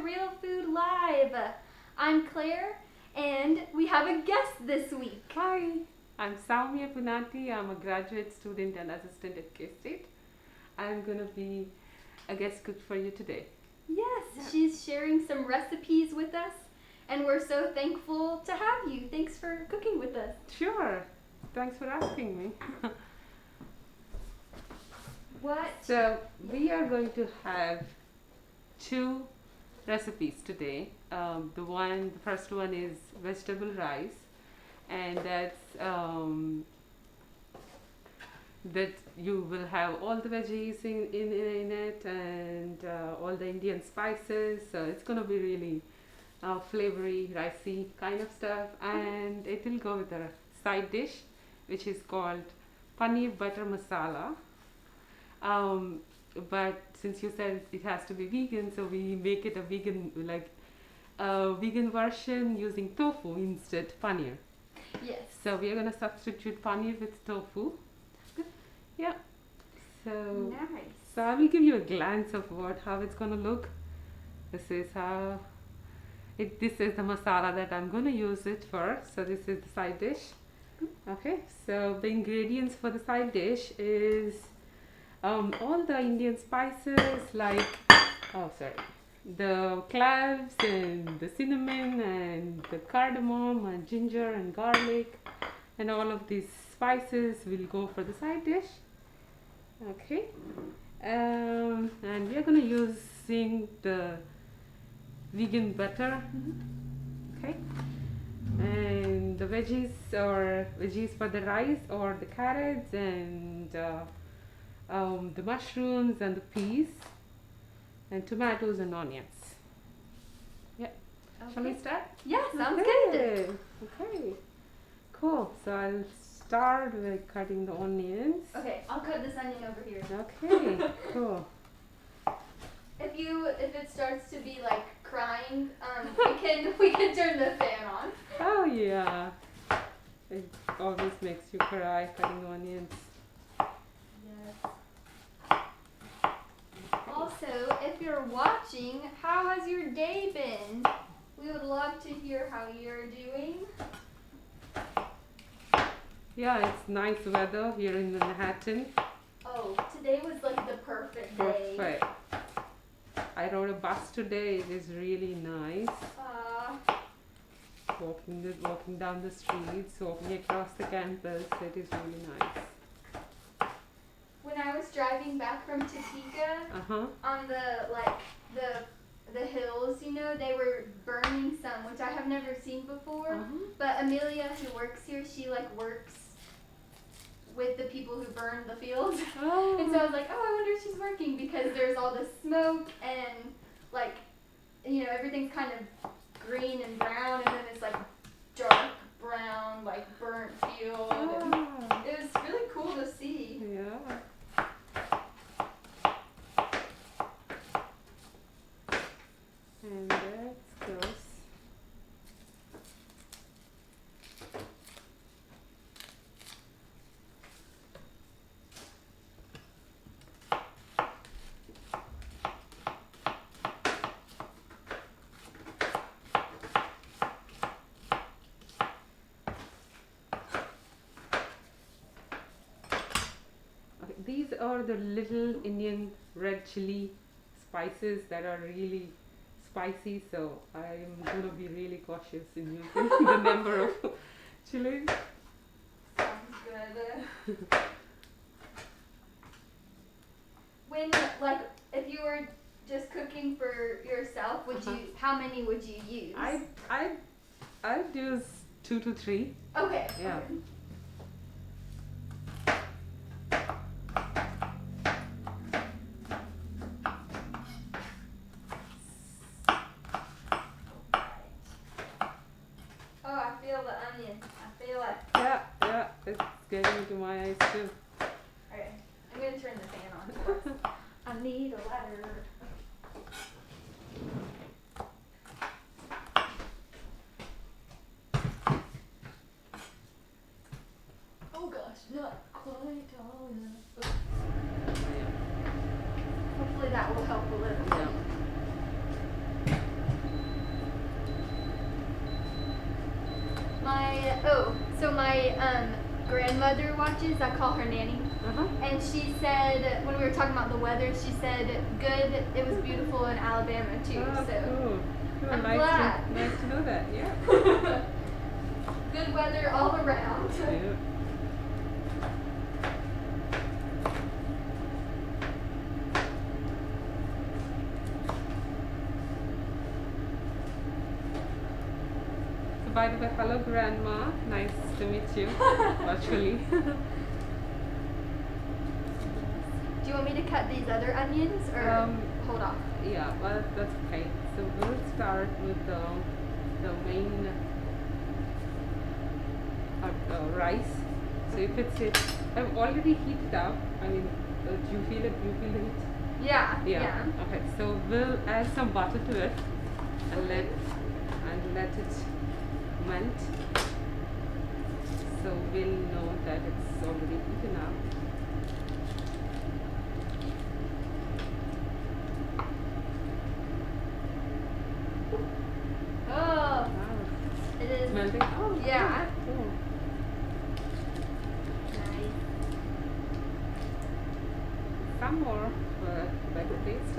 Real Food Live. I'm Claire, and we have a guest this week. Hi, I'm Soumya Punati. I'm a graduate student and assistant at K-State. I'm going to be a guest cook for you today. Yes, she's sharing some recipes with us, and we're so thankful to have you. Thanks for cooking with us. Sure. Thanks for asking me. What? So, we are going to have two recipes today. The first one is vegetable rice, and that you will have all the veggies in it, and all the Indian spices. So it's gonna be really flavory, ricey kind of stuff, and it will go with a side dish, which is called paneer butter masala. But since you said it has to be vegan, so we make it a vegan version using tofu instead paneer. Yes. So we are gonna substitute paneer with tofu. Yeah. So Nice. So I will give you a glance of how it's gonna look. This is the masala that I'm gonna use it for. So this is the side dish. Okay. So the ingredients for the side dish is all the Indian spices like the cloves and the cinnamon and the cardamom and ginger and garlic, and all of these spices will go for the side dish. Okay. And we are going to using the vegan butter. Okay. And the veggies for the rice, or the carrots and the mushrooms and the peas and tomatoes and onions. Yeah. Okay. Shall we start? Yeah, sounds Okay. good. Okay. Cool. So I'll start with cutting the onions. Okay, I'll cut this onion over here. Okay. Cool. If it starts to be like crying, we can turn the fan on. Oh yeah. It always makes you cry cutting onions. Yes. Also, if you're watching, how has your day been? We would love to hear how you're doing. Yeah, it's nice weather here in Manhattan. Oh, today was like the perfect day. Perfect. I rode a bus today. It is really nice. Walking down the streets, walking across the campus. It is really nice. When I was driving back from Topeka, on the hills, they were burning some, which I have never seen before. But Amelia, who works here, she works with the people who burn the fields. Oh. And so I was like, I wonder if she's working, because there's all this smoke and everything's kind of green and brown, and then it's dark brown, burnt field. And it was really cool to see. Yeah. And that goes. Okay, these are the little Indian red chili spices that are really spicy, so I'm going to be really cautious in using the number of chilies. Sounds good. When, if you were just cooking for yourself, how many would you use? I'd use 2 to 3. Okay. Yeah. Okay. Yeah, it's getting into my eyes too. Alright, I'm gonna turn the fan on. I need a ladder. Oh gosh, not quite tall enough. Hopefully that will help a little. Yeah. Oh, so my grandmother watches. I call her Nanny. And she said, when we were talking about the weather, she said, good, it was beautiful in Alabama too. Oh, so cool. I'm nice glad. Nice to know that, yeah. Good weather all around. Yeah. So by the way, hello Grandma. Nice to meet you virtually. Do you want me to cut these other onions or hold off? Yeah, well, that's okay. So we'll start with the main rice. So if I've already heated up. I mean, do you feel it? Do you feel the heat? Yeah. Okay, so we'll add some butter to it and let it melt. So we'll know that it's already heated up. Oh, it is melting. Oh, yeah. Cool. Nice. Some more for better taste.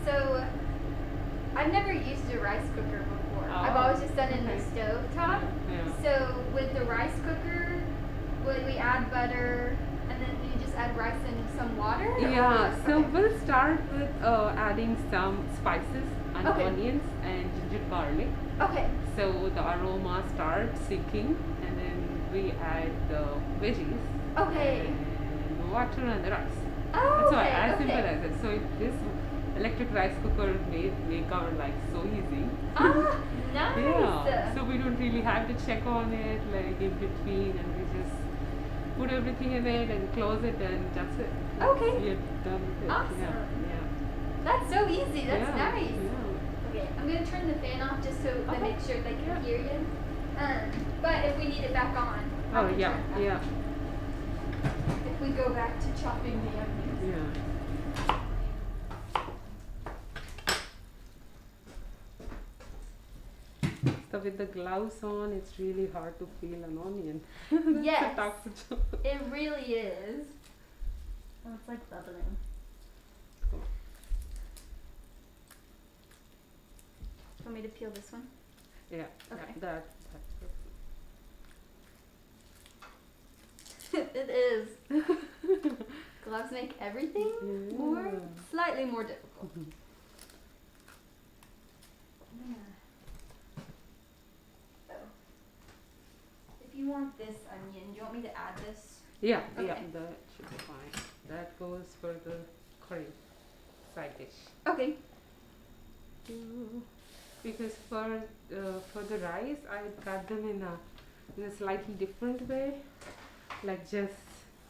So, I've never used a rice cooker before. I've always just done it in the stove top. Yeah. So, with the rice cooker, will we add butter and then you just add rice and some water? Yeah, so Okay. we'll start with adding some spices and onions and ginger garlic. Okay. So the aroma starts sinking and then we add the veggies. Okay. And the water and the rice. Oh, That's why, okay. as simple as it. So this electric rice cooker make our life so easy. Ah, nice. Yeah. So we don't really have to check on it like in between, and we just put everything in it and close it, and that's it. Okay. We're done with it. Awesome. Yeah. That's so easy. That's nice. Yeah. Okay, I'm gonna turn the fan off just so to make sure they can hear you. But if we need it back on, I can turn it back. Yeah. If we go back to chopping the onions. Yeah. So with the gloves on, it's really hard to peel an onion. Yes. That's a tough job. It really is. Oh, it's like bubbling. Cool. Want me to peel this one? Yeah. Okay. Yeah, It is. Gloves make everything slightly more difficult. So, if you want this onion, do you want me to add this? Yeah, Okay. that should be fine. That goes for the curry side dish. Okay. Because for the rice, I cut them in a slightly different way, like just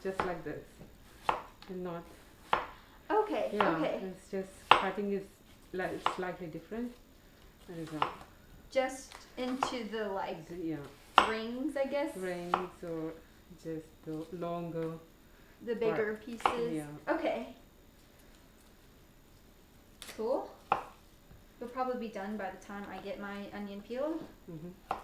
like this, and not. Okay. Yeah, Okay. it's just cutting is like slightly different. And Just into the rings, I guess. rings or just the longer. The bigger pieces. Yeah. Okay. Cool. It'll probably be done by the time I get my onion peeled. Mm-hmm.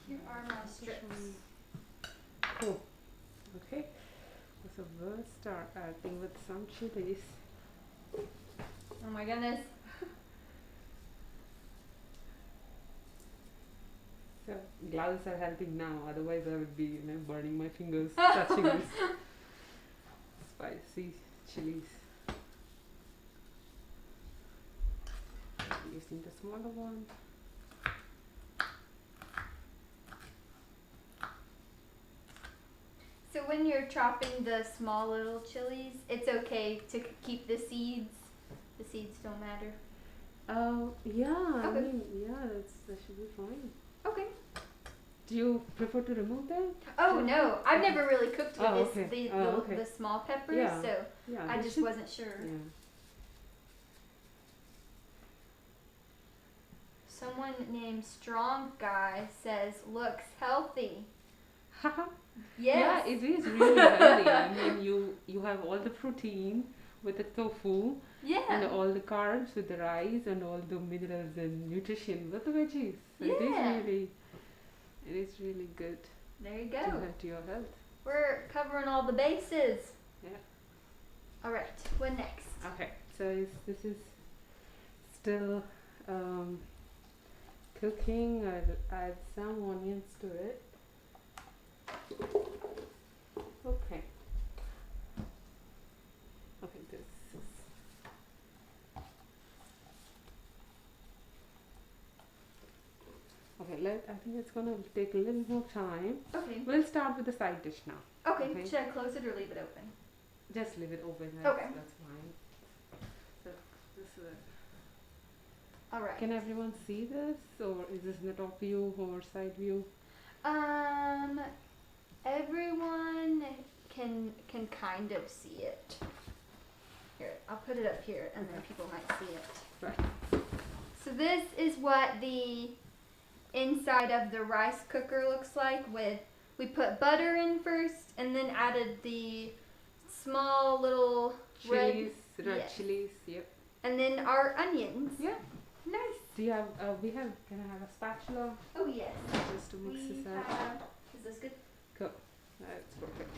Here are my strips. Cool. Okay. So we'll start adding with some chilies. Oh my goodness. gloves are helping now. Otherwise, I would be burning my fingers touching this spicy chilies. Using the smaller one. So when you're chopping the small little chilies, it's okay to keep the seeds. The seeds don't matter. Yeah. Okay. I mean, yeah, that should be fine. Okay. Do you prefer to remove them? Oh no, I've never really cooked with okay. the small peppers, Yeah. so Yeah, I just wasn't sure. Yeah. Someone named Strong Guy says looks healthy. Yeah, Yes. it is really healthy. I mean, you have all the protein with the tofu, Yeah. and all the carbs with the rice, and all the minerals and nutrition with the veggies. So Yeah. it is really good There you to go. have to your health. We're covering all the bases. Yeah. All right. What next? Okay, so this is still cooking. I'll add some onions to it. Okay. Okay, this is. Okay, I think it's gonna take a little more time. Okay. We'll start with the side dish now. Okay. Okay. Should I close it or leave it open? Just leave it open. Okay. That's fine. So this is. All right. Can everyone see this, or is this in the top view or side view? Everyone can kind of see it. Here, I'll put it up here, and then people might see it. Right. So this is what the inside of the rice cooker looks like. We put butter in first, and then added the small little Chilies, red yes. chilies. Yep. and then our onions. Yeah. Nice. Do you have? Can I have a spatula Oh yes. just to mix We this up? have. Is this good? Go. That's perfect.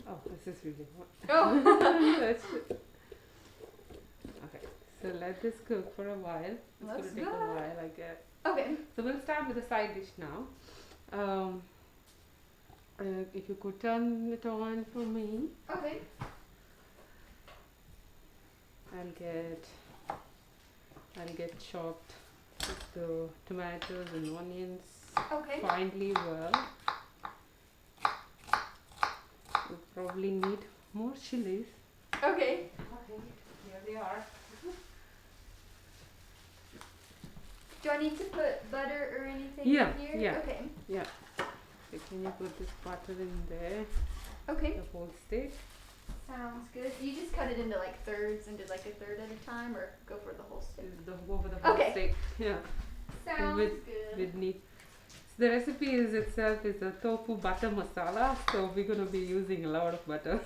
Oh, this is really hot. Oh. That's it. Okay, so let this cook for a while. It's Looks gonna take good. a while, I guess. Okay. So we'll start with the side dish now. If you could turn it on for me, Okay. I'll get chopped the tomatoes and onions Okay. finely well. We probably need more chilies. Okay. Okay, here they are. Do I need to put butter or anything Yeah, in here? yeah. Okay. Yeah. So can you put this butter in there? Okay. The whole stick. Sounds good. You just cut it into like thirds and did like a third at a time, or go for the whole stick? Over the whole Okay. stick. Yeah. Sounds with- good. With need. So the recipe itself is a tofu butter masala. So we're gonna be using a lot of butter.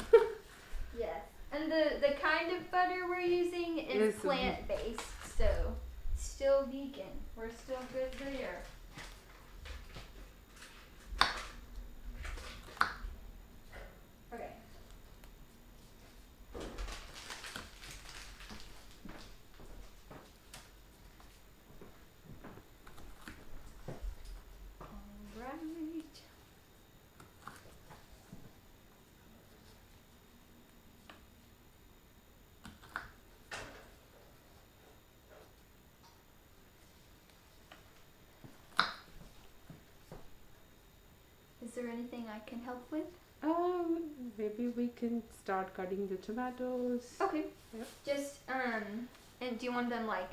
Yes. And the kind of butter we're using is Is, plant based, so still vegan. We're still good there. Okay. Alright. Is there anything I can help with? Maybe we can start cutting the tomatoes. Okay. Yep. Just and do you want them like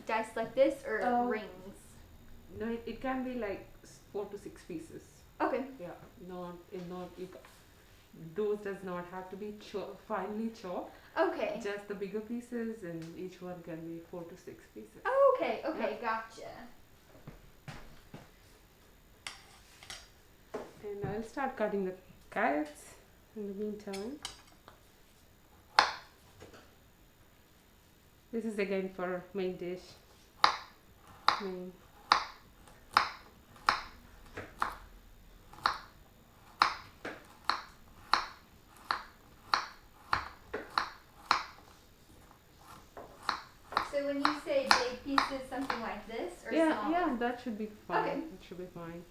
diced like this or rings? No, it can be like 4 to 6 pieces. Okay. Yeah, those does not have to be finely chopped. Okay. Just the bigger pieces, and each one can be 4 to 6 pieces. Okay. Okay. Gotcha. And I'll start cutting the carrots in the meantime. This is again for main dish. So is something like this or Yeah, smaller? yeah, that should be fine. Okay. It should be fine.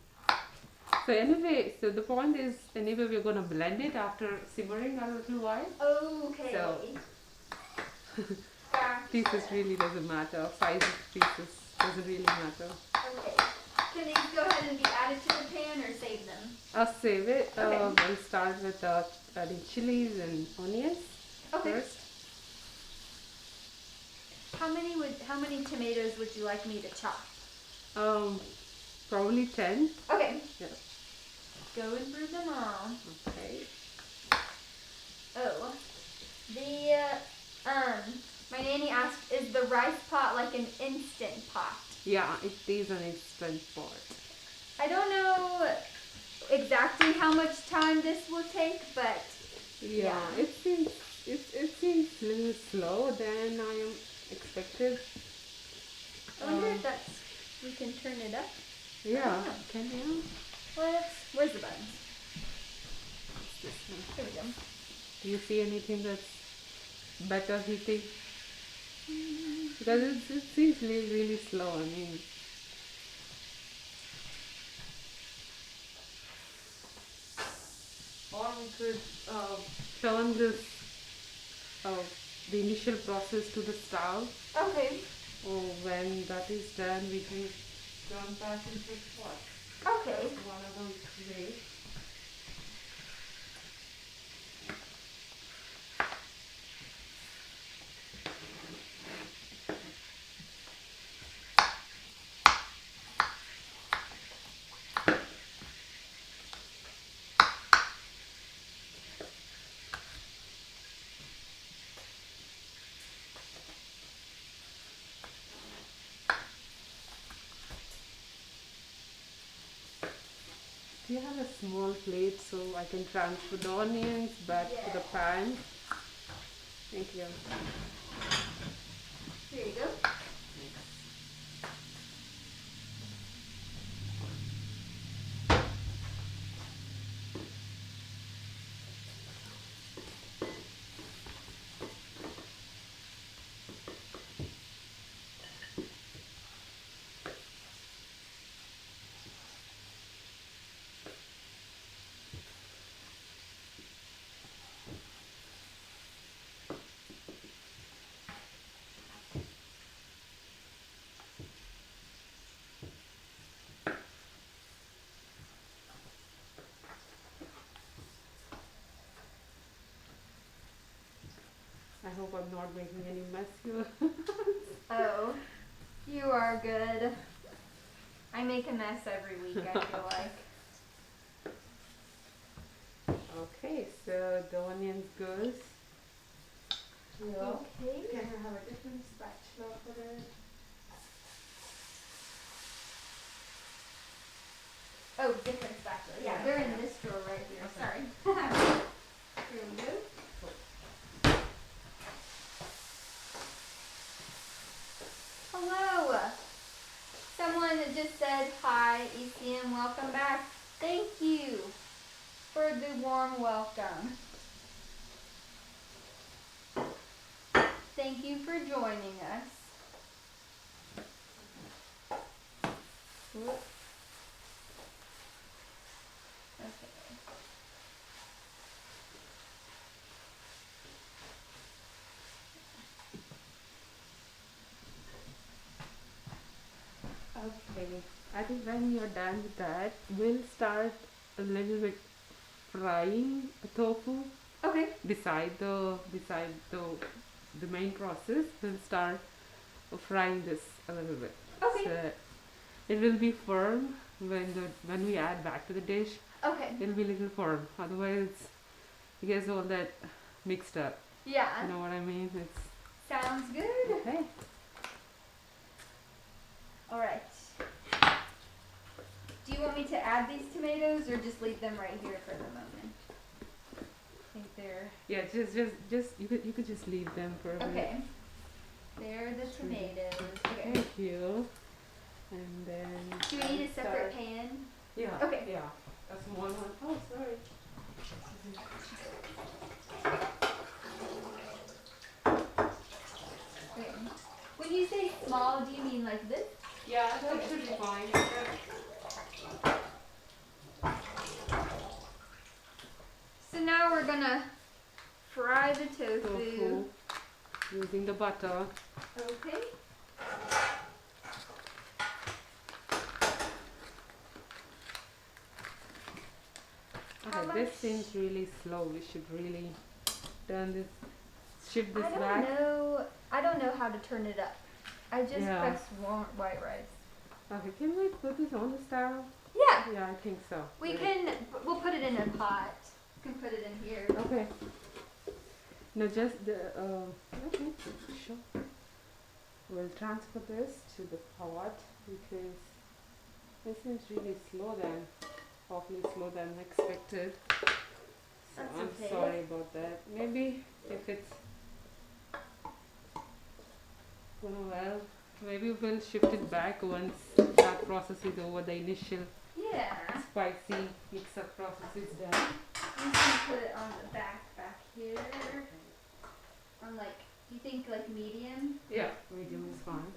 So anyway, so the point is, anyway, we're gonna blend it after simmering a little while. Okay. So Gotcha. pieces really doesn't matter. Size of pieces doesn't really matter. Okay. Can these go ahead and be added to the pan or save them? I'll save it. Okay. I'll start with adding chilies and onions first. How many tomatoes would you like me to chop? Probably 10. Okay. Yeah. Go and brew them all. Okay. Oh, my nanny asked, is the rice pot like an instant pot? Yeah, it is an instant pot. I don't know exactly how much time this will take, but yeah. it seems a little slow than I am expected. I wonder if we can turn it up. Yeah, can you? Where's the buttons? This one. Here we go. Do you see anything that's better heating? Because it seems really, really slow. I mean, or we could turn this the initial process to the stove. Okay. Oh, when that is done, we can turn back into the pot. Okay. That's one of those ways. Do you have a small plate so I can transfer the onions back to the pan? Thank you. Here you go. I hope I'm not making any mess here. Oh, you are good. I make a mess every week, I feel like. Okay, so the onions goes. Okay. Can I have a different spatula for it? Oh, different spatula. Yeah, they're in this drawer right here. Okay. Sorry. Here we go. Hello. Someone just said hi, ECM. Welcome back. Thank you for the warm welcome. Thank you for joining us. Whoop. Okay. Okay, I think when you're done with that, we'll start a little bit frying the tofu. Okay. Beside the main process, we'll start frying this a little bit. Okay. So it will be firm when we add back to the dish. Okay. It'll be a little firm. Otherwise, it gets all that mixed up. Yeah. You know what I mean? It's Sounds good. okay. All right. Do you want me to add these tomatoes or just leave them right here for the moment? I think they're Yeah, just you could just leave them for a minute. okay. They're the tomatoes. Okay. Thank you. And then Do we need a separate pan? Yeah. Okay. Yeah. A small one. Oh, sorry. Okay. When you say small, do you mean like fine. So now we're gonna fry the tofu. Tofu using the butter. Okay. Okay, this seems really slow. We should really turn this, shift this back. I don't know how to turn it up. I just press white rice. Okay, can we put this on the stove? Yeah. Yeah, I think so. We'll put it in a pot. You can put it in here. Okay. No, just the, okay, sure. We'll transfer this to the pot because this seems really awfully slow than expected. So I'm sorry about that. Maybe if it's well, maybe we'll shift it back once that process is over, the initial spicy mix-up process is done. I'm gonna put it on the back here. On do you think medium? Yeah, medium is fine.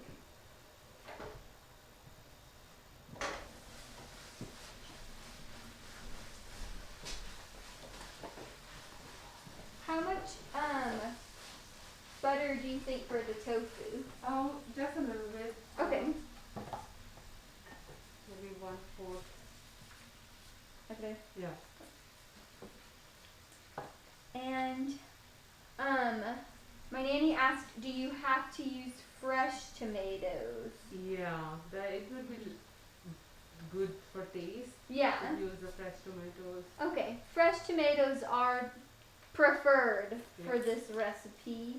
How much butter do you think for the tofu? Oh, just a little bit. Okay. Maybe 1/4. Okay. Yeah. And my nanny asked, do you have to use fresh tomatoes? Yeah, it would be good for taste. Yeah. To use the fresh tomatoes. Okay, fresh tomatoes are preferred for this recipe.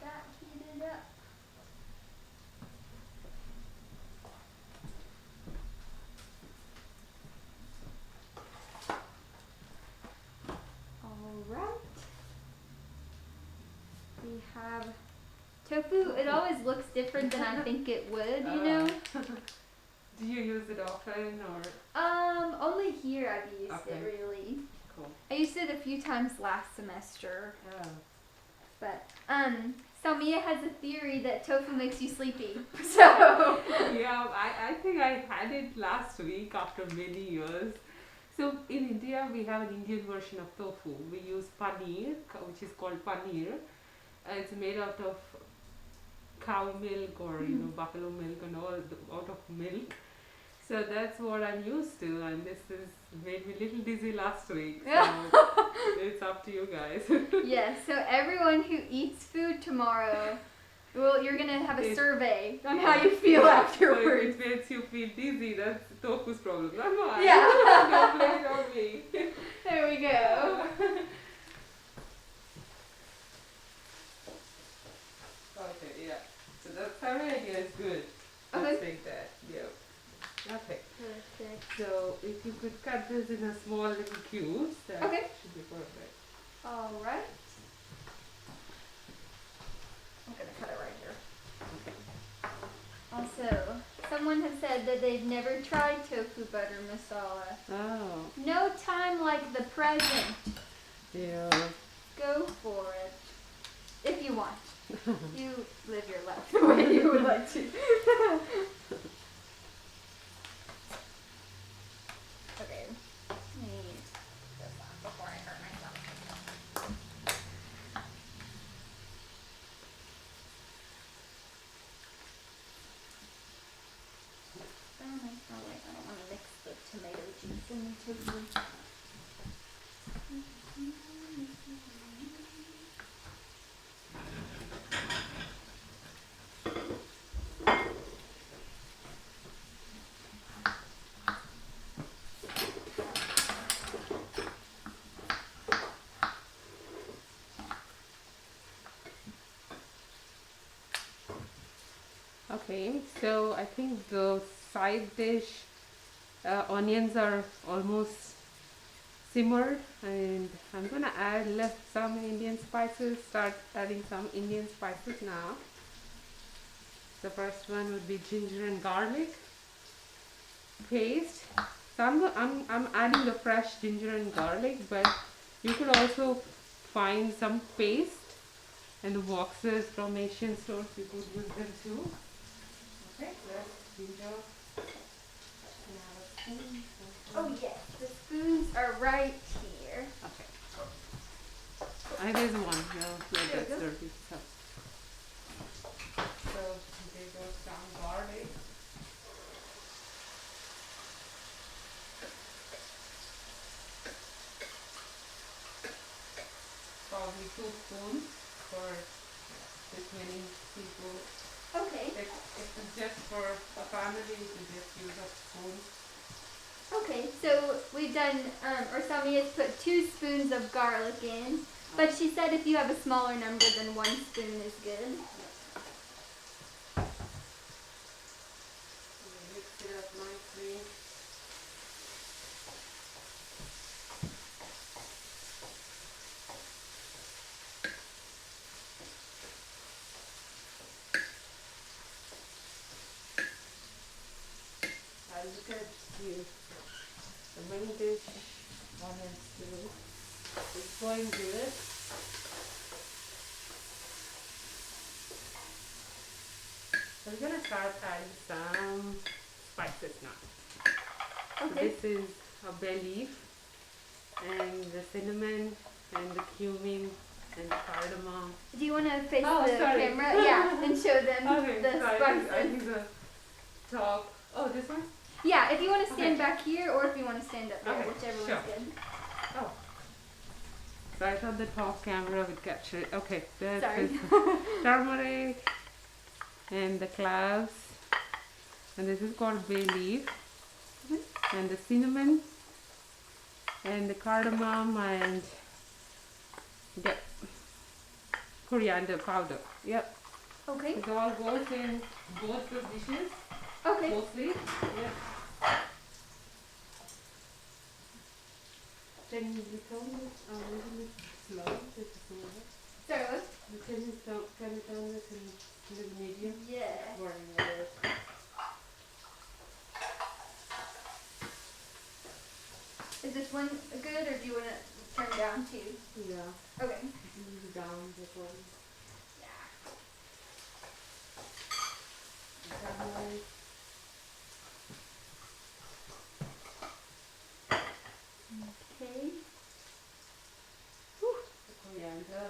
That heated up. Alright. We have tofu. It always looks different than I think it would, you know? Do you use it often or? Only here I've used it really. Cool. I used it a few times last semester. Oh. But, Salmia has a theory that tofu makes you sleepy. So. Yeah, I think I had it last week after many years. So in India, we have an Indian version of tofu. We use paneer, which is called paneer. It's made out of cow milk or buffalo milk and all out of milk. So that's what I'm used to, and this has made me a little dizzy last week. So it's up to you guys. Yes. So everyone who eats food tomorrow, well, you're gonna have a survey on how you feel afterwards. So if it makes you feel dizzy, that's tofu's problem, not mine. Yeah. Don't blame it on me. There we go. Okay, yeah. So that's our idea is good. Okay. Let's take that. Yep. Okay. Perfect. So if you could cut this in a small little cubes, that should be perfect. All right. I'm gonna cut it right here. Also, someone has said that they've never tried tofu butter masala. Oh. No time like the present. Yeah. Go for it. If you want. You live your life the way you would like to. Okay. I need this on before I hurt myself. Oh wait, I don't want to mix the tomato juice in the tofu. Okay, so I think the side dish onions are almost simmered, and I'm gonna add some Indian spices. Start adding some Indian spices now. The first one would be ginger and garlic paste. So I'm adding the fresh ginger and garlic, but you could also find some paste and the boxes from Asian stores. You could use them too. Okay, that's ginger. Now a spoon. Oh yes, the spoons are right here. Okay. There's one. No, that's go. dirty. So there goes some garlic. Probably 2 spoons for this many people. Okay. If it's just for a family, you can just use a spoon. Okay, so we've done, or Sami has put 2 spoons of garlic in, but she said if you have a smaller number, then 1 spoon is good. Mix it up nicely. Look at the main dish on it too. It's going good. So we're gonna start adding some spices now. Okay. This is a bay leaf and the cinnamon and the cumin and the cardamom. Do you want to face the sorry. camera? Yeah, and show them Okay, the so spices. I think the top. Oh, this one? Yeah, if you want to stand Okay. back here or if you want to stand up there, Okay, whichever sure. one's good. Oh. So I thought the top camera would capture it. Okay, that's Sorry. turmeric and the cloves. And this is called bay leaf. And the cinnamon and the cardamom and the coriander powder. Yep. Okay. It all goes in both the dishes. Okay. Mostly. Yep. Can you turn this a little bit slow? This is slower. Sorry, what? Can you turn this in the medium? Yeah. Is this one good or do you want to turn down too? Yeah. Okay. Down this one. Yeah. Turmeric. Okay. The coriander.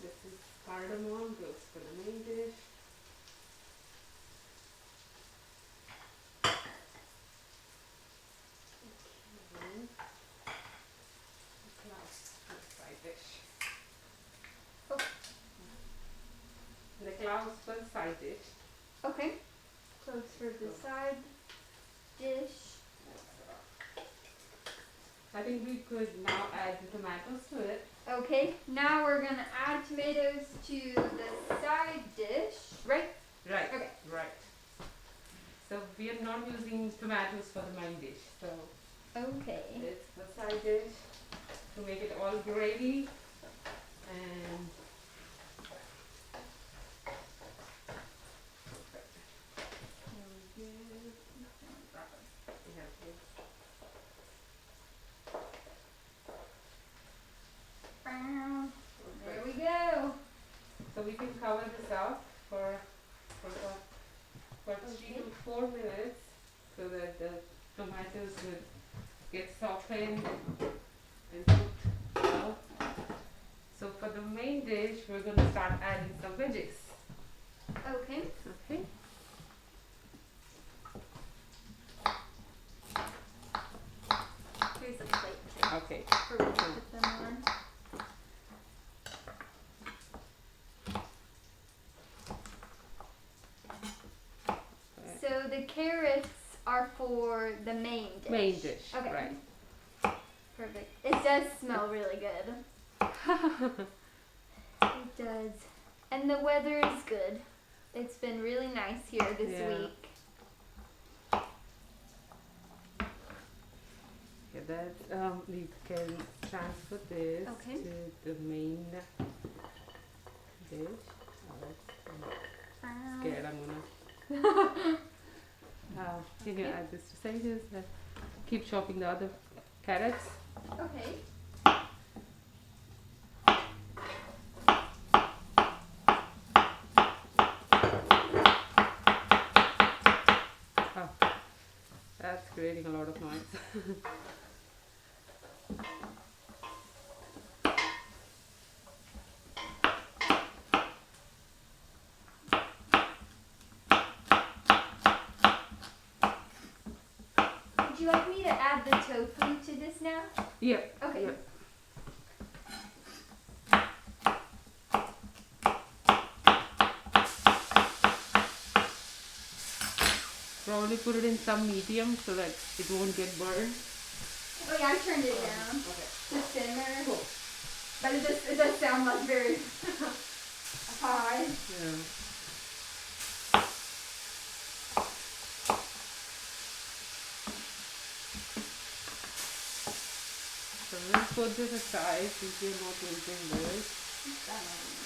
This is cardamom, goes for the main dish. Okay. The cloves for the side dish. Oh. The cloves for the side dish. Okay. Cloves for the side dish. I think we could now add the tomatoes to it. Okay, now we're gonna add tomatoes to the side dish, right? Right. Okay. Right. So we are not using tomatoes for the main dish. So Okay. it's the side dish to make it all gravy and There we go. so we can cover this up for 3 to 4 minutes so that the tomatoes would get softened and cooked well. So for the main dish, we're going to start adding some veggies. Okay. Okay. Here's a plate too. Okay. For when you put them on. So the carrots are for the main dish. Main dish. Okay. Right. Perfect. It does smell really good. It does. And the weather is good. It's been really nice here this Yeah. week. Okay, that you can transfer this Okay. to the main dish. I'm scared I'm gonna. Can you add this to sandwiches? Keep chopping the other carrots. Okay. Oh, that's creating a lot of noise. Would you like me to add the tofu to this now? Yep. Okay. Yep. Probably put it in some medium so that it won't get burned. Oh yeah, I turned it down. Okay. To simmer. Cool. But it does sound like very high. Yeah. So let's put this aside since we're not using this.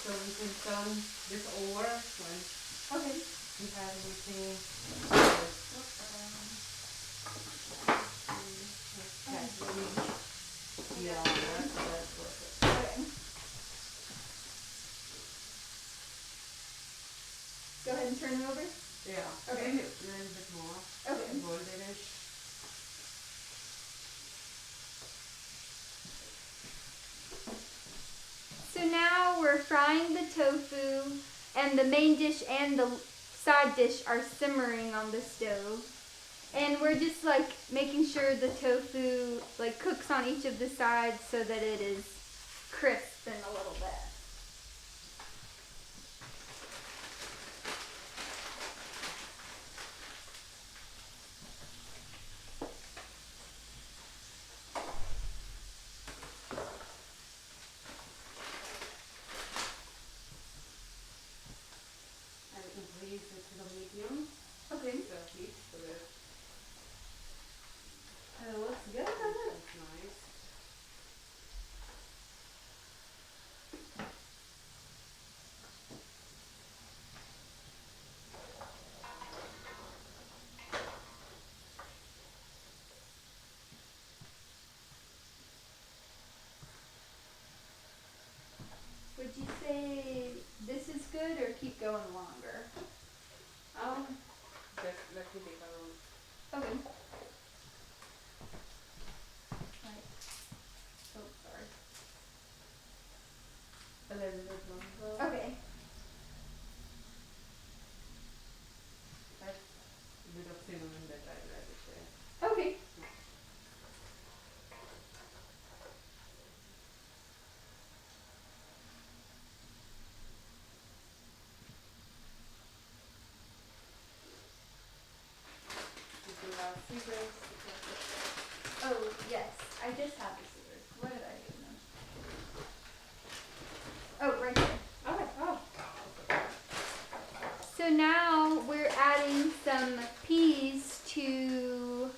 So we can turn this over when Okay. we have everything. Yeah, that's perfect. Okay. Go ahead and turn it over. Yeah. Okay. Maybe a little bit more. Okay. Goldenish. So now we're frying the tofu, and the main dish and the side dish are simmering on the stove. And we're just like making sure the tofu like cooks on each of the sides so that it is crisp in a little bit. And increase it to the medium. Okay. The heat so that It looks good. it's nice. Would you say this is good or keep going longer? Just let me take a roll. Okay. Right. Oh, sorry. A little bit longer. Okay. That's a bit of cinnamon that I added there. Okay. If you have scissors, Oh, yes. I just have the scissors. What did I do with them? Oh, right there. okay. Oh. So now we're adding some peas to,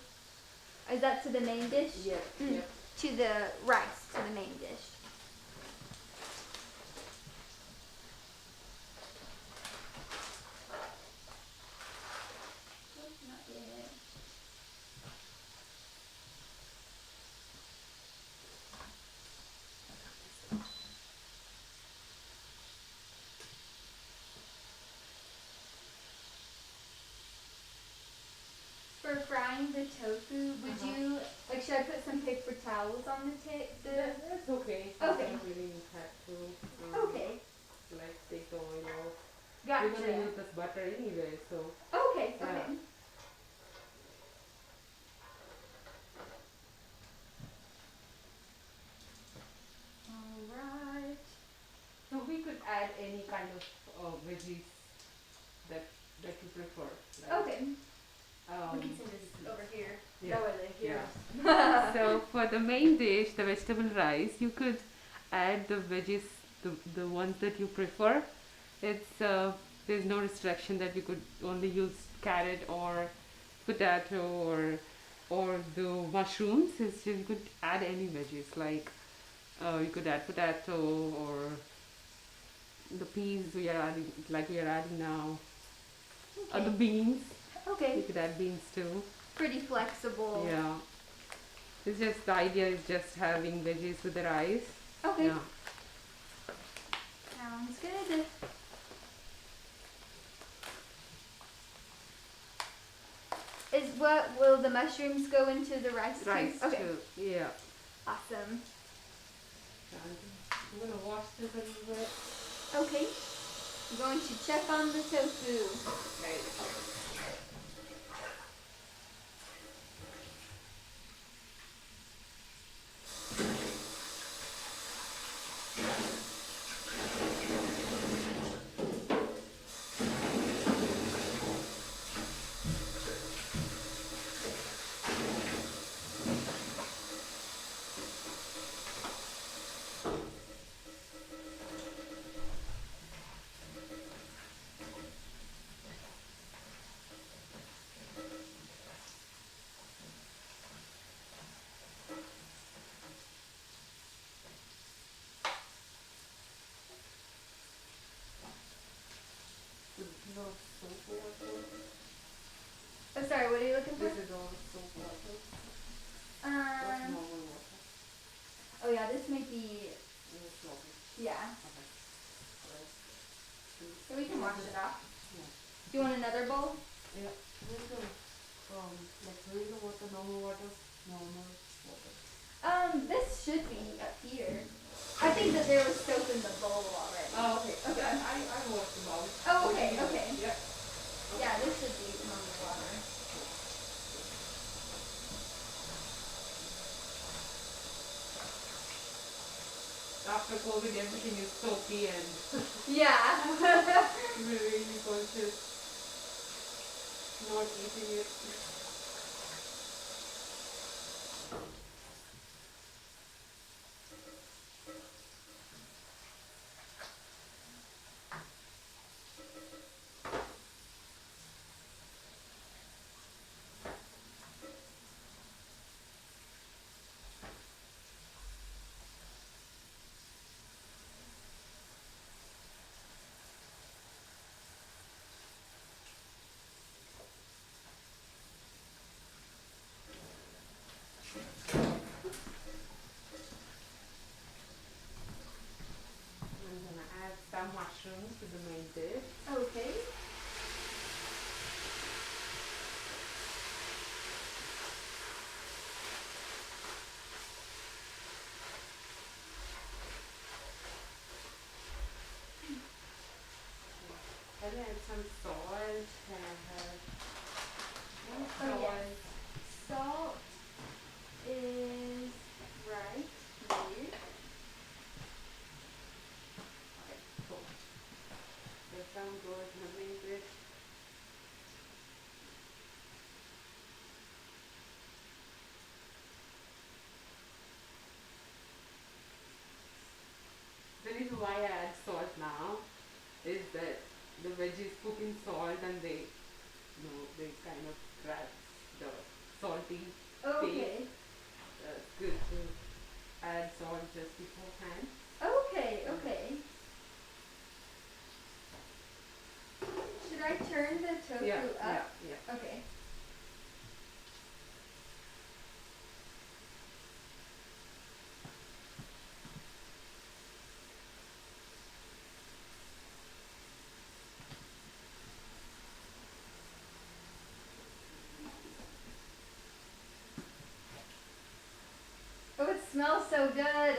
is that to the main dish? Yep. Mm. Yep. To the rice, to the main dish. Oh, not yet. For frying the tofu, would you, like, should I put some paper towels on the That's okay. Okay. You don't really have to. Okay. Like take the oil off. Gotcha. We're gonna use this butter anyway, so. Okay, Yeah. okay. veggies that that you prefer. Okay. We can send this over here. Yeah. That way they hear Yeah. us. So for the main dish, the vegetable rice, you could add the veggies, the ones that you prefer. It's there's no restriction that you could only use carrot or potato or the mushrooms. It's just, you could add any veggies like you could add potato or the peas we are adding, like we are adding now, or the Okay. beans. Okay. You could add beans too. Pretty flexible. Yeah. It's just the idea is just having veggies with the rice. Okay. Yeah. Sounds good. Will the mushrooms go into the rice Rice too? Okay. too. Yeah. Awesome. I'm gonna wash this a little bit. Okay. I'm going to check on the tofu. Right. No soap water. Oh, sorry, what are you looking for? This is all soap water. What's normal water? Oh yeah, this might be, yeah. Okay. So we can wash it off. Yeah. Do you want another bowl? Yeah. Where's the where's the water? Normal water. Normal water. This should be up here. I think that there was soap in the bowl already. Oh, okay. Okay. Yeah, I washed them all. Oh, okay, okay. Yeah. Yeah, this should be normal water. After COVID, everything is soapy and Yeah. we're really conscious not eating it. I'm gonna add some mushrooms to the main dish. Okay. And then some salt and Oh yes. Salt is right here. Okay, cool. That sounds good in the main dish. The reason why I add salt now is that the veggies cook in salt and they, they kind of grab the salty Okay. taste. It's good to add salt just beforehand. Okay, okay. Should I turn the tofu Yeah, up? yeah. Okay. Oh, it smells so good.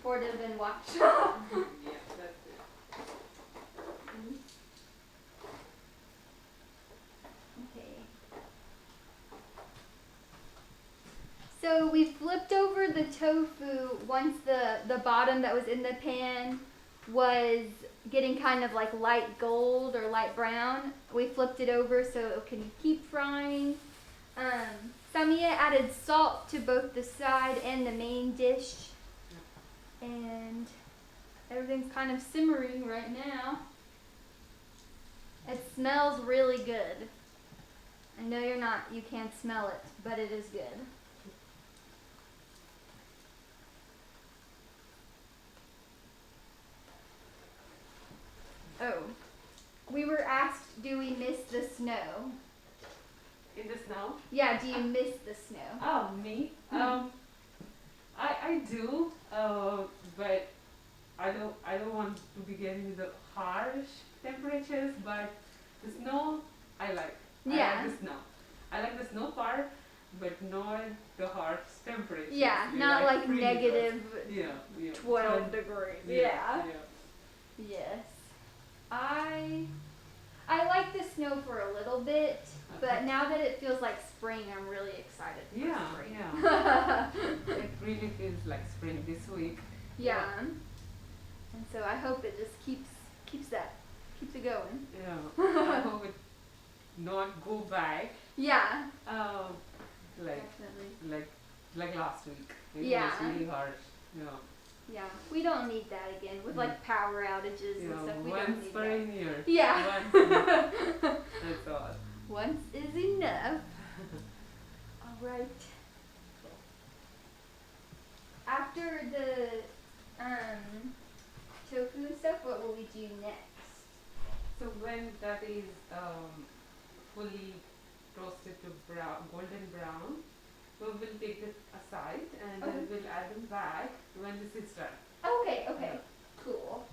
supportive and watch. Yeah, that's it. Okay. So we flipped over the tofu once the bottom that was in the pan was getting kind of like light gold or light brown. We flipped it over so it can keep frying. Samia added salt to both the side and the main dish. And everything's kind of simmering right now. It smells really good. I know you can't smell it, but it is good. Oh, we were asked, do we miss the snow? In the snow? Yeah, do you miss the snow? Oh, me? I do, but I don't want to be getting the harsh temperatures, but the snow I like. Yeah. I like the snow. I like the snow part, but not the harsh temperatures. Yeah, not like freeze negative us. Yeah. 12 degrees. Yeah. Yes. I like the snow for a little bit, but now that it feels like spring, I'm really excited for spring. Yeah. It really feels like spring this week. Yeah. And so I hope it just keeps it going. Yeah. I hope it not go back. Yeah. Definitely. Like last week. It Yeah. was really harsh. Yeah. Yeah, we don't need that again with like power outages and stuff. We don't Once need per that. year. Yeah. That's all. Once is enough. All right. After the tofu and stuff, what will we do next? So when that is fully roasted to golden brown, we will take it aside and then we'll add them back when this is done. Okay. Yeah. Cool.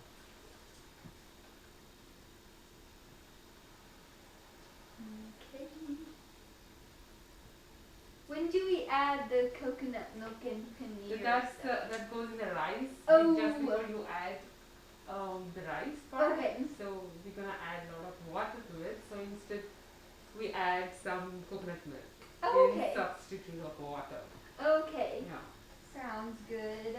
Okay. When do we add the coconut milk and paneer? That goes in the rice. Oh. Just before you add the rice part. Okay. So we're gonna add a lot of water to it. So instead we add some coconut milk in substitute of water. Okay. Yeah. Sounds good.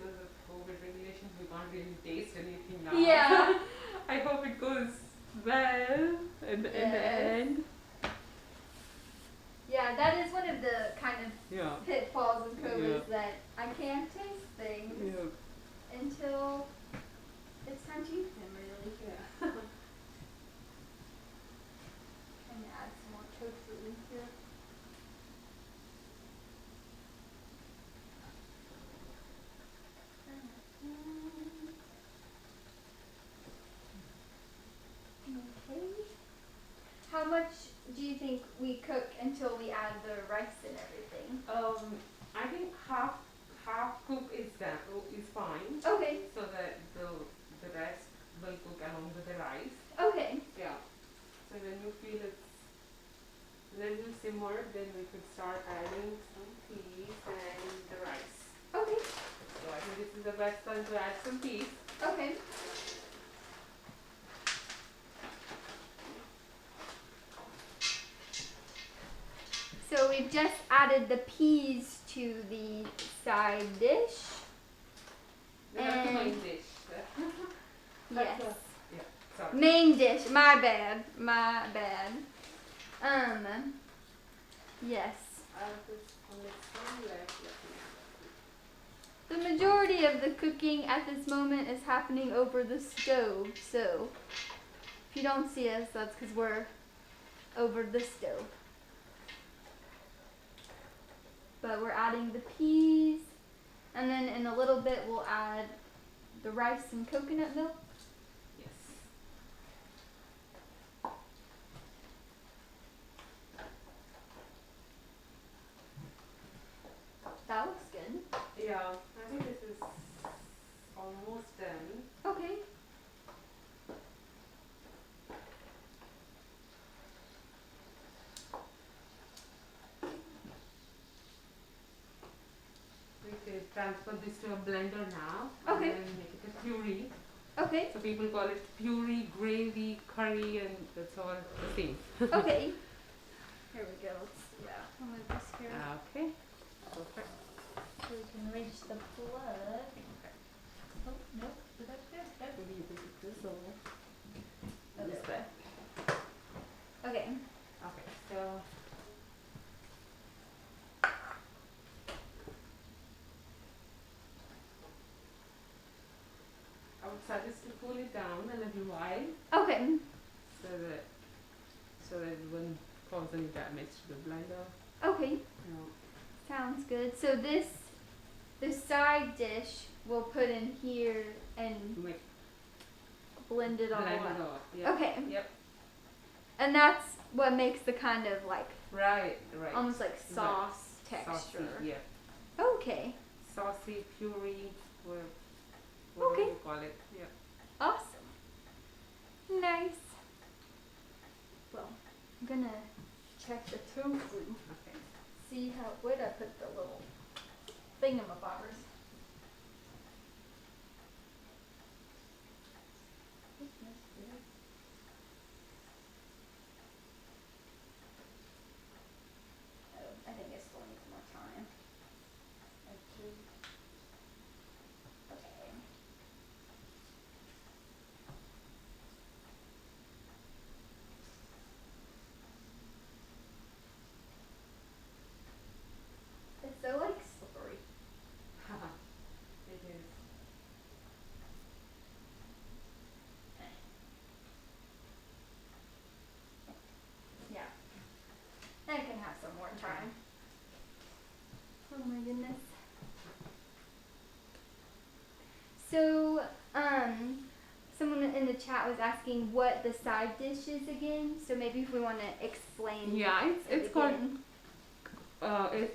Because of COVID regulations, we can't really taste anything now. Yeah. I hope it goes well in the end. Yeah, that is one of the kind of pitfalls of COVID is that I can't taste things until it's time to eat them, really. Yeah. Trying to add some more tofu in here. Okay. How much do you think we cook until we add the rice and everything? I think half cook is fine. Okay. So that the rest will cook along with the rice. Okay. Yeah. So when you feel it's little simmered, then we could start adding some peas and the rice. Okay. So I think this is the best time to add some peas. Okay. So we've just added the peas to the side dish. That's the main dish. Yes. Sorry. Main dish. My bad. Yes. The majority of the cooking at this moment is happening over the stove. So if you don't see us, that's because we're over the stove. But we're adding the peas, and then in a little bit we'll add the rice and coconut milk. Yes. That looks good. Yeah, I think this is almost done. Okay. We could transfer this to a blender now. Okay. And then make it a puree. Okay. So people call it puree, gravy, curry, and that's all the same. Okay. Here we go. I'll move this here. Okay. Perfect. So we can reach the plug. Okay. Oh, nope. Is that good? Nope. Maybe you can put this over. Oh, This there way. we go. Okay. Okay. So. I would suggest to cool it down a little while Okay. so that it wouldn't cause any damage to the blender. Okay. Sounds good. So the side dish we'll put in here and blend it all Blend up. it all. Yeah. Okay. Yep. And that's what makes the kind of like Right. almost like sauce texture. Saucy, yeah. Okay. Saucy, puree, whatever Okay. you call it. Yeah. Awesome. Nice. Well, I'm gonna check the tofu. Okay. See where'd I put the little thingamabobbers? Oh, I think it still needs more time. Okay. It's so like slippery. It is. Yeah. I can have some more time. Oh my goodness. So, someone in the chat was asking what the side dish is again. So maybe if we want to explain. Yeah, it's called. again.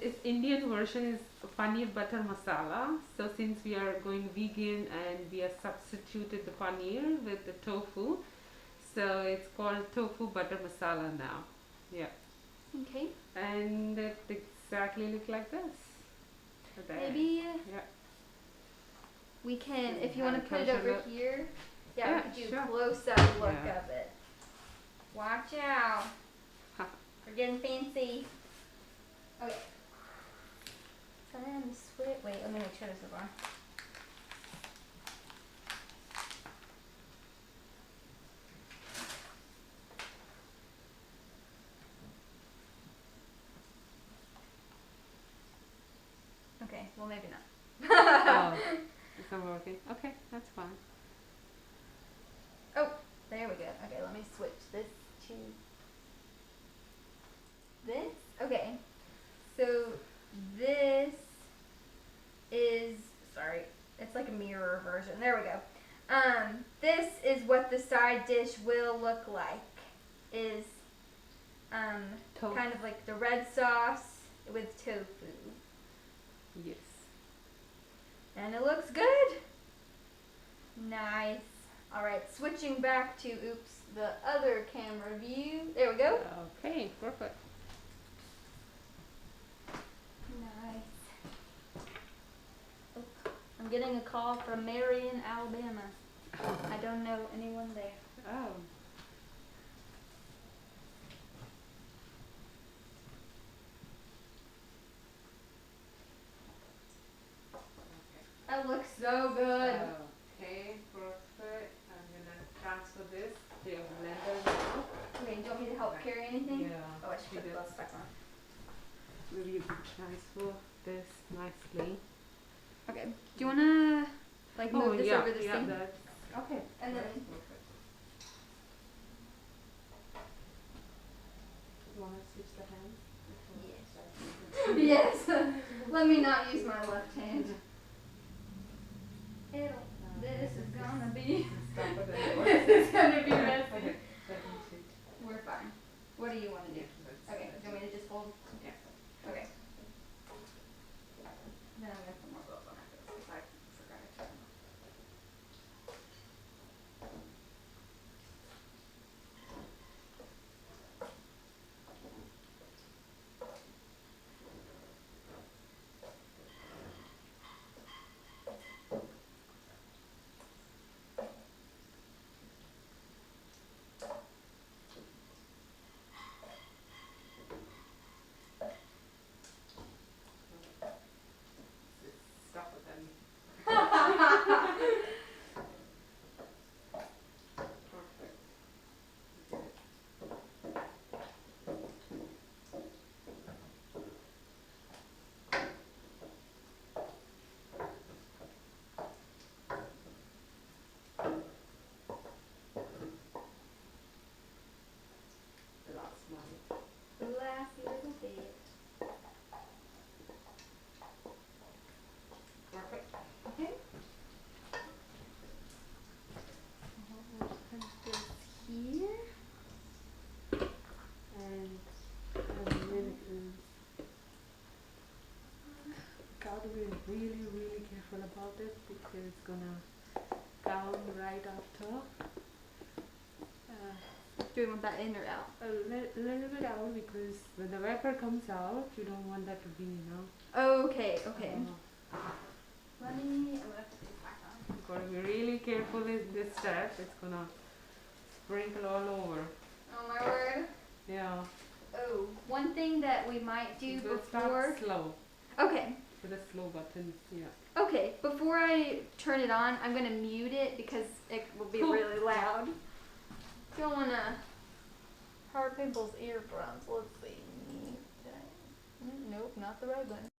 Its Indian version is paneer butter masala. So since we are going vegan and we have substituted the paneer with the tofu, so it's called tofu butter masala now. Yeah. Okay. And it exactly look like this. Maybe Yeah. we can, if you Have want a to put it closer over look. here. Yeah, Yeah, we could do sure. a close-up look Yeah. of it. Watch out. We're getting fancy. Okay. So then switch. Wait, let me make sure this is on. Okay, well maybe not. Oh, it's not working. Okay, that's fine. Oh, there we go. Okay, let me switch this to this. Okay, so this is, sorry, it's like a mirror version. There we go. This is what the side dish will look like. Is Tofu. kind of like the red sauce with tofu. Yes. And it looks good. Nice. Alright, switching back to, the other camera view. There we go. Okay, perfect. Nice. Oh, I'm getting a call from Marion, Alabama. I don't know anyone there. Oh. That looks so good. Okay, perfect. I'm gonna transfer this to your blender now. Okay, do you want me to help carry anything? Yeah. Oh, I should put the Maybe gloves back on. maybe you can transfer this nicely. Okay. Do you wanna move this yeah, over this yeah, thing? that's okay. And then- that's perfect. You wanna switch the hands? Yes. Let me not use my left hand. This is gonna be. Stop at the door. This is gonna be messy. Okay, let me switch. We're fine. What do you want to do? Let's- Okay. Do you want me to just hold? Yeah. Okay. it's gonna come right after. Do we want that in or out? A little bit out, because when the vapor comes out, you don't want that to be, Okay. I'm gonna put this back on. You've got to be really careful in this step. It's gonna sprinkle all over. Oh my word. Yeah. Oh, one thing that we might do So before. start slow. Okay. With a slow button. Yeah. Okay. Before I turn it on, I'm gonna mute it because it will be really loud. Don't wanna hurt people's eardrums. Let's see. Nope, not the right one.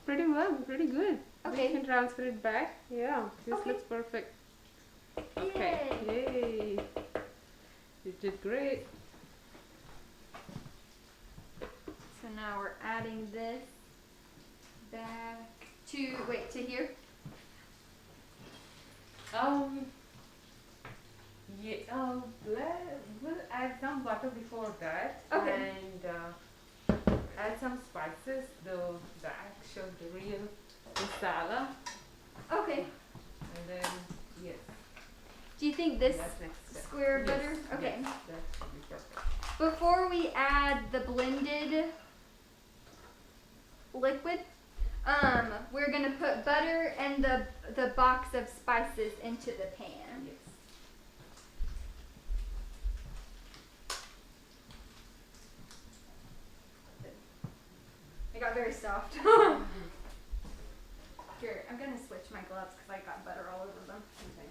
Pretty well, pretty good. Okay. We can transfer it back. Yeah, this looks perfect. Okay. Yay. You did great. So now we're adding this back to here. Yeah, we'll add some butter before that. Okay. And add some spices, the real masala. Okay. And then, yes. Do you think this That's next step. square of Yes, butter? Okay. Yes, that should be perfect. Before we add the blended liquid, we're gonna put butter and the box of spices into the pan. Yes. It got very soft. Here, I'm gonna switch my gloves because I got butter all over them. Okay.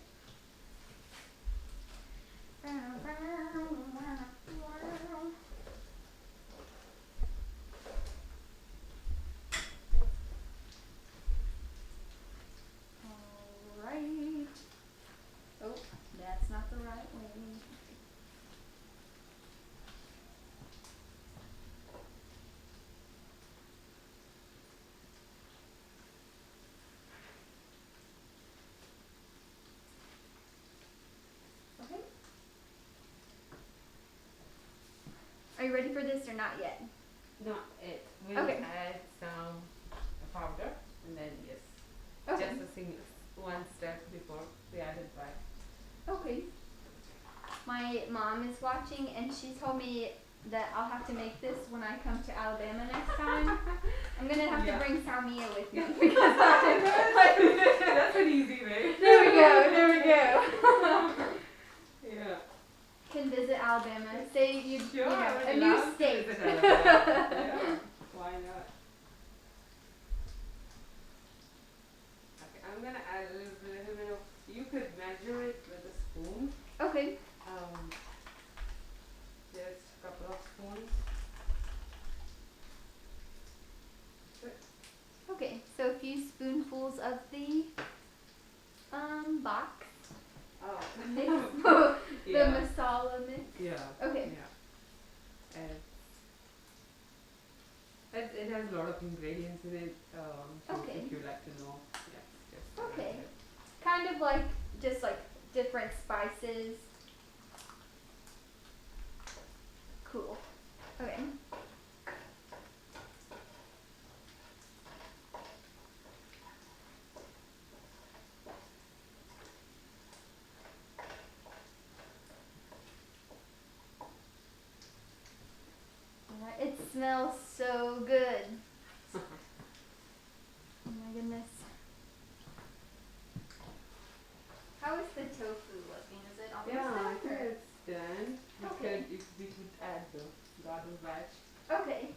you ready for this or not yet? Not it. We'll Okay. add some powder and then yes. Okay. Just a single one step before we add it back. Okay. My mom is watching and she told me that I'll have to make this when I come to Alabama next time. I'm gonna have to bring Salmia with me because That's an easy way. There we go. There we go. Yeah. Can visit Alabama. Say you Sure, know, I a would new love to state. visit Alabama. Yeah. Why not? Okay, I'm gonna add a little bit of. You could measure it with a spoon. Okay. Just a couple of spoons. Okay, so a few spoonfuls of the box Oh. mix, the Yeah. masala mix. Yeah. Okay. Yeah. And it has a lot of ingredients in it. Okay. If you like to know. Yeah. Just Okay. add it. Kind of like just like different spices. Cool. Okay. Alright, it smells so good. Oh my goodness. How is the tofu looking? Is it almost Yeah, I done? think it's done. Okay. We could add the garden veg. Okay.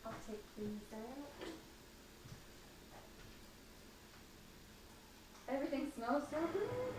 I'll take these out. Everything smells so good.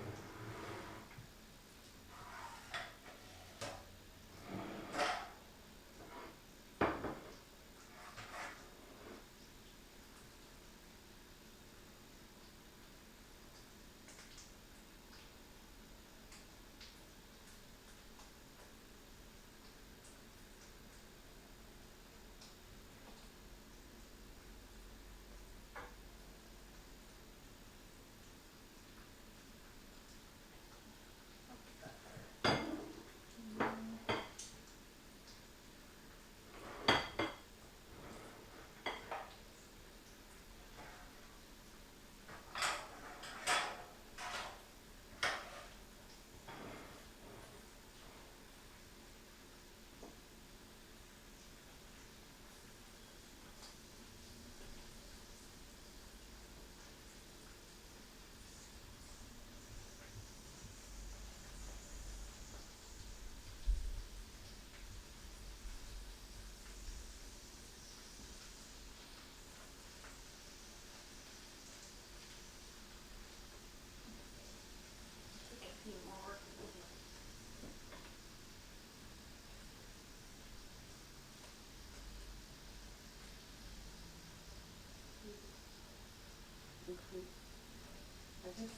I just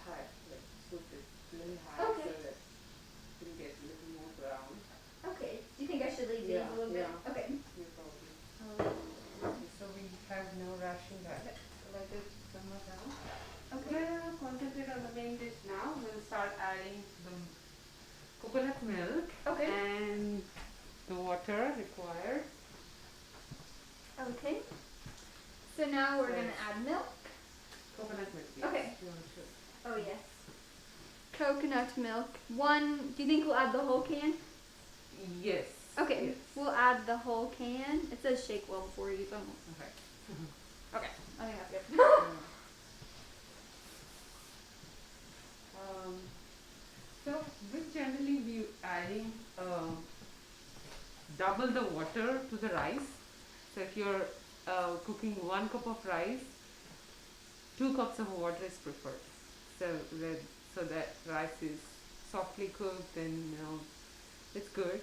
had like put it really high Okay. so that it will get a little more brown. Okay. Do you think I should leave these a little bit? Yeah. Okay. You probably. So we have no rushing that. Let it simmer down. Okay. We'll concentrate on the main dish now. We'll start adding the coconut milk Okay. and the water required. Okay. So now we're gonna add milk. Coconut milk. Yes. Okay. You want to- Oh yes. Coconut milk. Do you think we'll add the whole can? Yes. Okay. Yes. We'll add the whole can. It says shake well before you use them. Okay. Okay. I think that's good. So we generally be adding double the water to the rice. So if you're cooking 1 cup of rice, 2 cups of water is preferred. So that rice is softly cooked and it's good.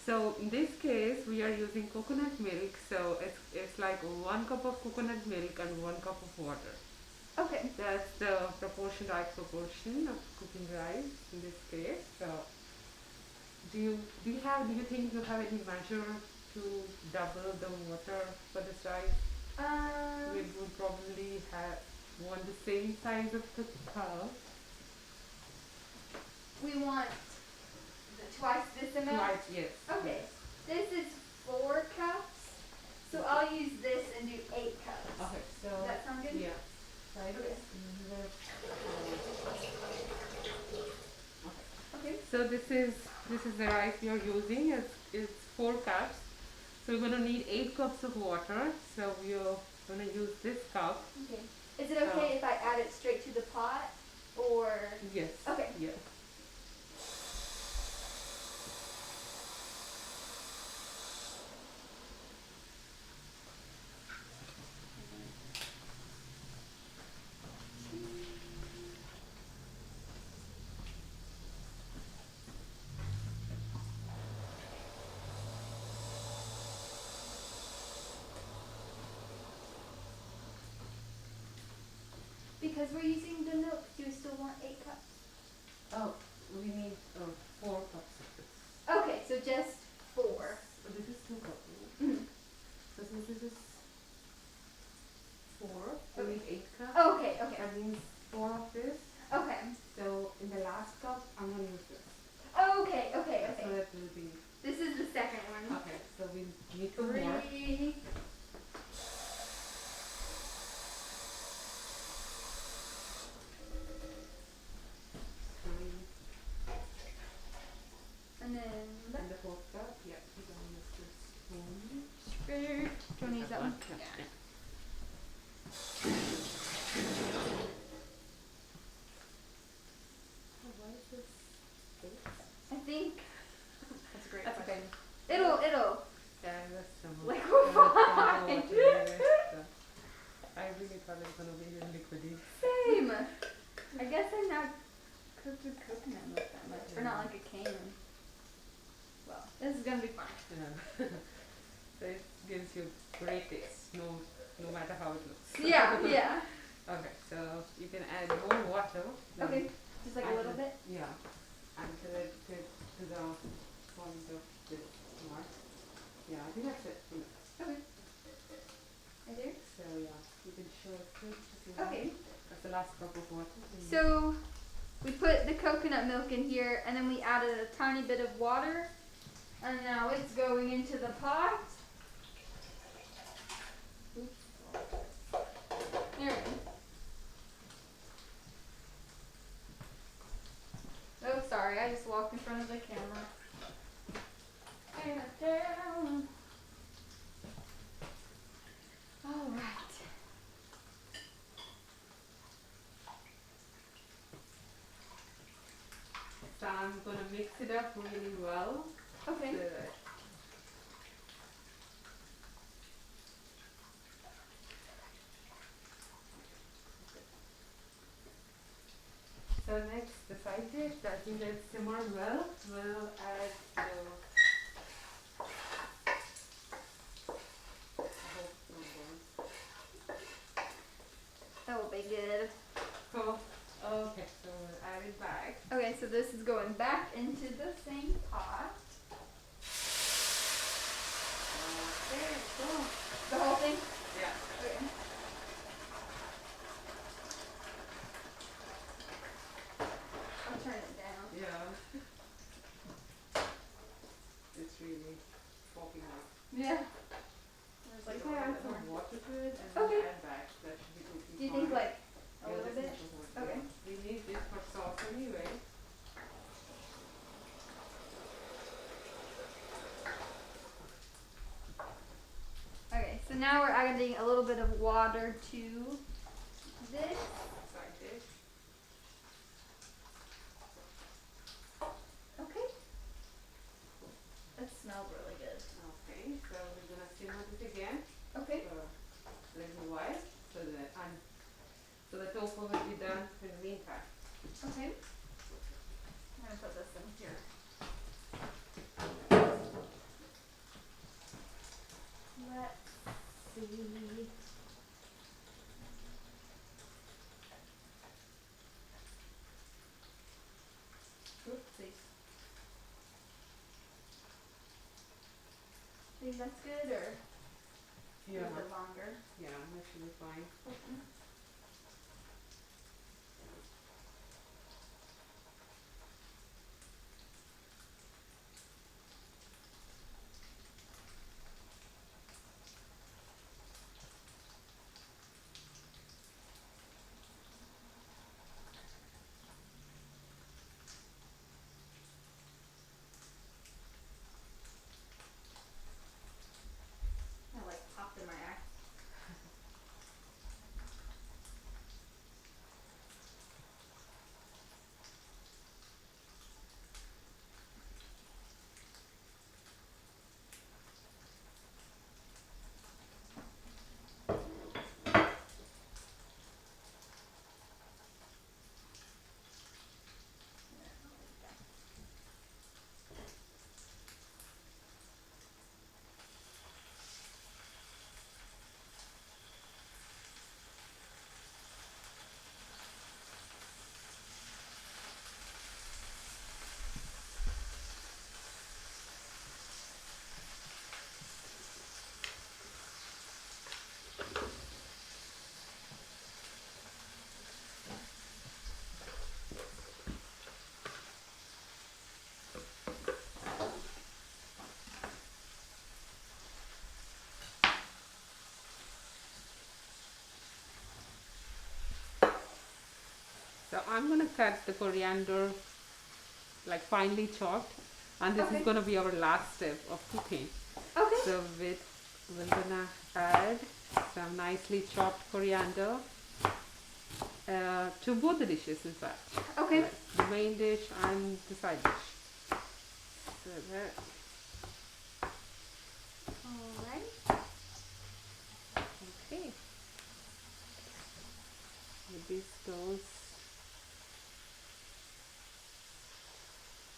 So in this case we are using coconut milk. So it's like 1 cup of coconut milk and 1 cup of water. Okay. That's the right proportion of cooking rice in this case. So do you think you have any measure to double the water for this rice? We would probably want the same size of the cup. We want twice this amount? Twice, yes. Okay. Yes. This is 4 cups, so I'll use this and do 8 cups. Okay, so Does that sound good? yeah. So I Okay. Okay. So this is the rice you're using. It's 4 cups. So we're gonna need 8 cups of water. So we're gonna use this cup. Okay. Is it okay if I add it straight to the pot, or? Yes. Okay. Yes. Because we're using the milk, do you still want 8 cups? Oh, we need 4 cups of this. Okay, so just 4. So this is 2 cups. Mm-hmm. So since this is 4, we Okay. need 8 cups. Okay, okay. That means 4 of this. Okay. So in the last cup, I'm gonna use this. Okay, okay, So okay. that will be. This is the second one. Okay, so we need 2 more. 3. And then And the 4th cup, yeah, you can use this spoon. do you want to use that one? Yeah. Oh, why is this big? I think That's a great that's okay. question. It'll Yeah, that's some liquefy. I really thought it was gonna be really liquidy. Same. I guess I'm not cooked with coconut milk that much, or not like a can. Well, this is gonna be fun. Yeah. So it gives you great taste, no matter how it looks. Yeah, yeah. Okay, so you can add more water. Okay, just like a little bit. Yeah, until it gets to the point of this mark. Yeah, I think that's it. Okay. Right there. So yeah, you can show it too. Okay. That's the last cup of water. So we put the coconut milk in here, and then we added a tiny bit of water, and now it's going into the pot. Oops. There we go. Oh, sorry, I just walked in front of the camera. And it down. All right. So I'm gonna mix it up really well. Okay. So next, the side dish, I think that simmer well. We'll add the. That will be good. So, okay, so we'll add it back. Okay, so this is going back into the same pot. There we go. The whole thing? Yeah. Okay. I'll turn it down. Yeah. It's really popping up. Yeah. There's like So a add little bit some more. water to it and then Okay. add back. That should be cooking Do you think fine. like a Yeah, little this bit? is the one. Okay. Yeah. We need this for sauce anyway. Okay, so now we're adding a little bit of water to this. Side dish. Okay. That smells really good. Okay, so we're gonna simmer it again Okay. for a little while so the tofu will be done in the meantime. Okay. I'm gonna put this in here. Let's see. Oopsies. Think that's good, or a Yeah. little bit longer? Yeah, that should be fine. Okay. So I'm gonna cut the coriander like finely chopped, and this is gonna be our last step of cooking. Okay. So we're gonna add some nicely chopped coriander to both the dishes, in fact. Okay. Like the main dish and the side dish. So that. All right. Okay. With this goes.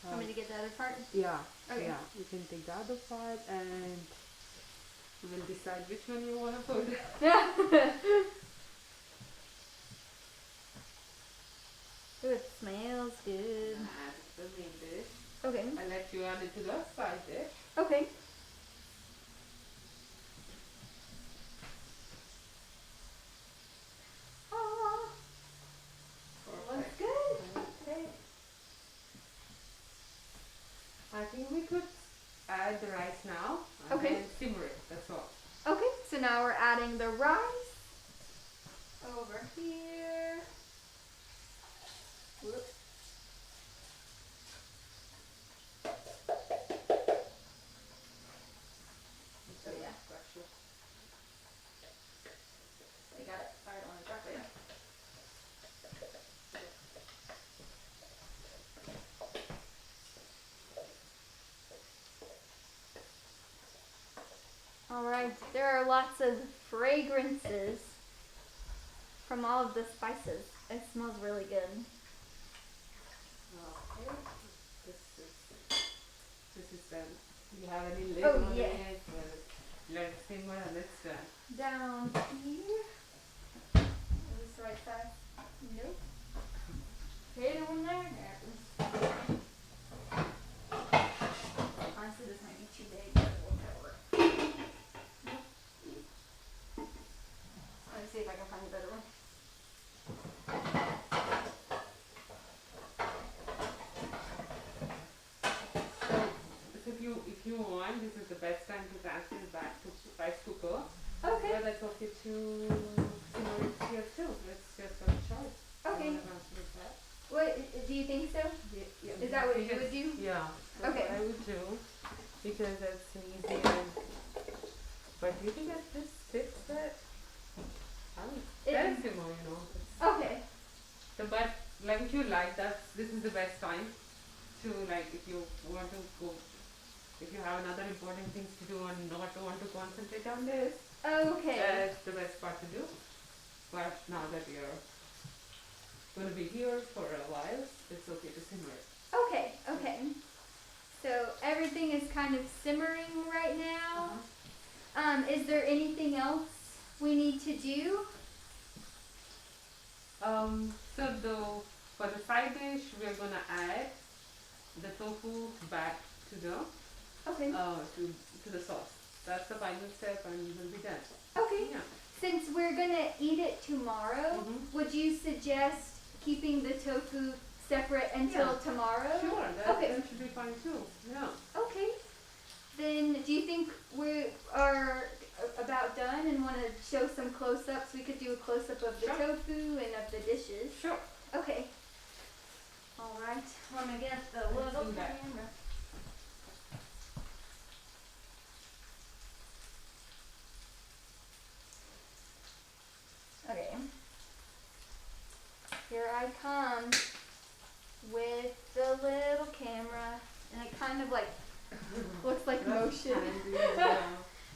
Want me to get the other part? Yeah. Okay. Yeah. You can take the other part and we'll decide which one you want to put. Yeah. Ooh, it smells good. Add the main dish. Okay. I'll let you add it to the side dish. Okay. Oh, looks Perfect. good. Okay. I think we could add the rice now and Okay. then simmer it. That's all. Okay, so now we're adding the rice over here. Whoops. Oh yeah, Gotcha. I got it. Sorry, I don't want to drop it. All right, there are lots of fragrances from all of the spices. It smells really good. Okay. This is done. Do you have any lid Oh, on yeah. it? Let it simmer and it's done. Down here. Is this the right side? Nope. Hit it when that happens. Honestly, this might be too big, but we'll work. Let's see if I can find a better one. So if you want, this is the best time to transfer it back to rice cooker. Okay. But that's okay to simmer it here too. It's just a choice. Okay. I wanna transfer it back. What do you think so? Yeah. Is that what you would do? Yeah. That's Okay. what I would do because that's easier. But do you think that this fits that? That is simmer, you know. Okay. So, but like if you like that, this is the best time to like if you want to go, if you have another important things to do and not want to concentrate on this, Okay. that's the best part to do. But now that you're going to be here for a while, it's okay to simmer it. Okay. Okay. So everything is kind of simmering right now. Is there anything else we need to do? So for the side dish, we're gonna add the tofu back to the Okay. to the sauce. That's the final step, and we'll be done. Okay. Yeah. Since we're gonna eat it tomorrow, would you suggest keeping the tofu separate until tomorrow? Sure. Okay. That should be fine too. Yeah. Okay. Then do you think we are about done and want to show some close-ups? We could do a close-up of the tofu and of the dishes. Sure. Okay. All right. I'm gonna get the little do that. camera. Okay. Here I come with the little camera, and it kind of like looks like motion.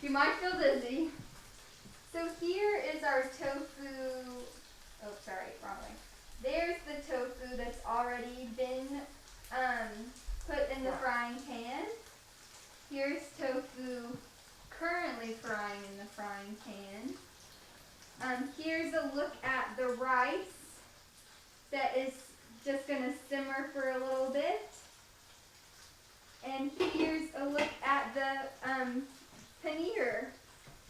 You might feel dizzy. So here is our tofu. Oh, sorry, wrong way. There's the tofu that's already been put in the frying pan. Here's tofu currently frying in the frying pan. Here's a look at the rice that is just going to simmer for a little bit. And here's a look at the paneer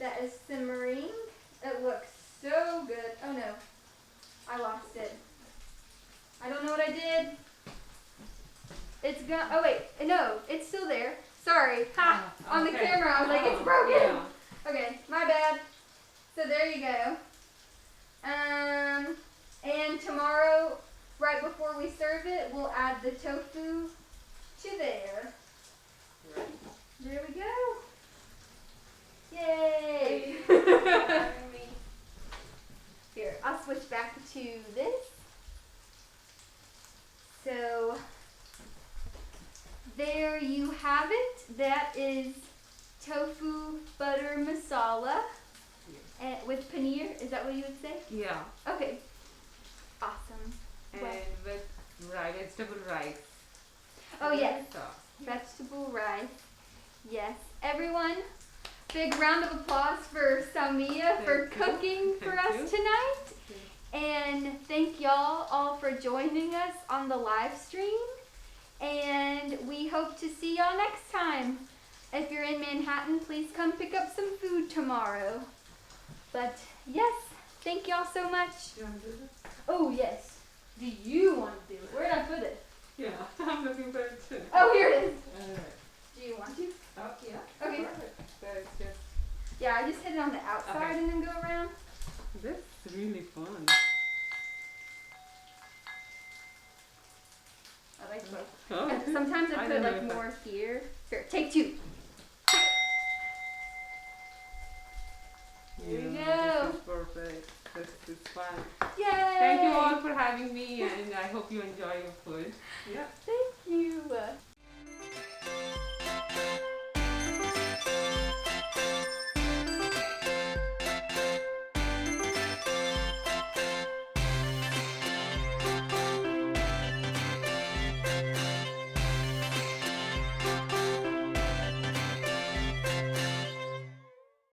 that is simmering. It looks so good. Oh no, I lost it. I don't know what I did. It's gone. Oh wait, no, it's still there. Sorry. Ha! On the camera, I was like, it's broken. Yeah. Okay, my bad. So there you go. And tomorrow, right this. So there you have it. That is tofu butter masala with paneer. Is that what you would say? Yeah. Okay. Awesome. And Well, with vegetable rice. oh yes, Sauce. vegetable rice. Yes. Everyone, big round of applause for Samia for Thank you. cooking for Thank us you. tonight. And thank y'all all for joining us on the live stream. And we hope to see y'all next time. If you're in Manhattan, please come pick up some food tomorrow. But yes, thank y'all so much. You want to do this? Oh yes. Do you want to do it? Where did I put it? Yeah, I'm looking for it too. Oh, here it is. Alright. Do you want to? Oh, yeah. Okay. Perfect. So it's just, Yeah, I just hit it on the outside Okay. and then go around. this is really fun. I like both. Oh, And sometimes I I put don't know like if I- more here. Here, take two. Here we go. This is perfect. This is fun. Yay! Thank you all for having me, and I hope you enjoy your food. Yeah. Thank you.